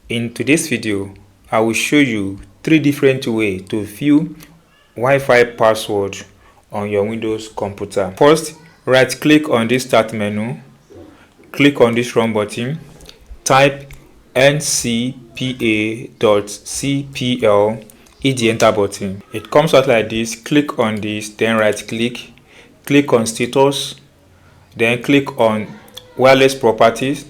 In today's video, I will show you 3 different ways to view Wi-Fi password on your Windows computer. First, right click on this start menu, click on this run button, type ncpa.cpl, hit the enter button. It comes out like this. Click on this, then right click on status, then click on wireless properties,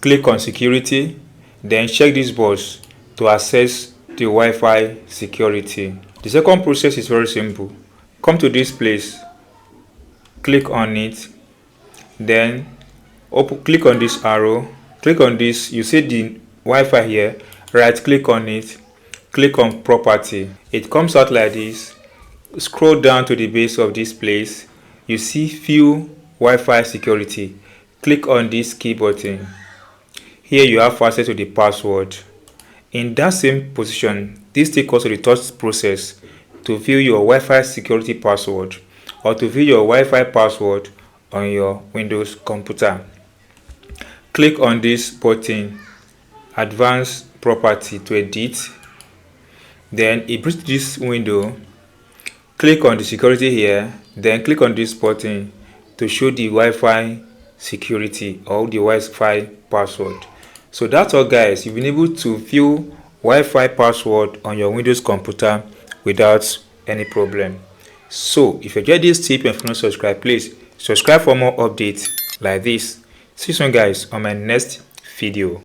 click on security, then check this box to access the Wi-Fi security. The second process is very simple. Come to this place, click on it, then click on this arrow, click on this, you see the Wi-Fi here, right click on it, click on property. It comes out like this. Scroll down to the base of this place, you see view Wi-Fi security. Click on this key button. Here you have access to the password. In that same position, this takes us to the third process to view your Wi-Fi security password or to view your Wi-Fi password on your Windows computer. Click on this button, Advanced Property, to edit. Then it brings this window. Click on the security here, then click on this button to show the Wi-Fi security or the Wi-Fi password. So that's all, guys. You've been able to view Wi-Fi password on your Windows computer without any problem. So if you enjoyed this tip and if you're not subscribed, please subscribe for more updates like this. See you soon, guys, on my next video.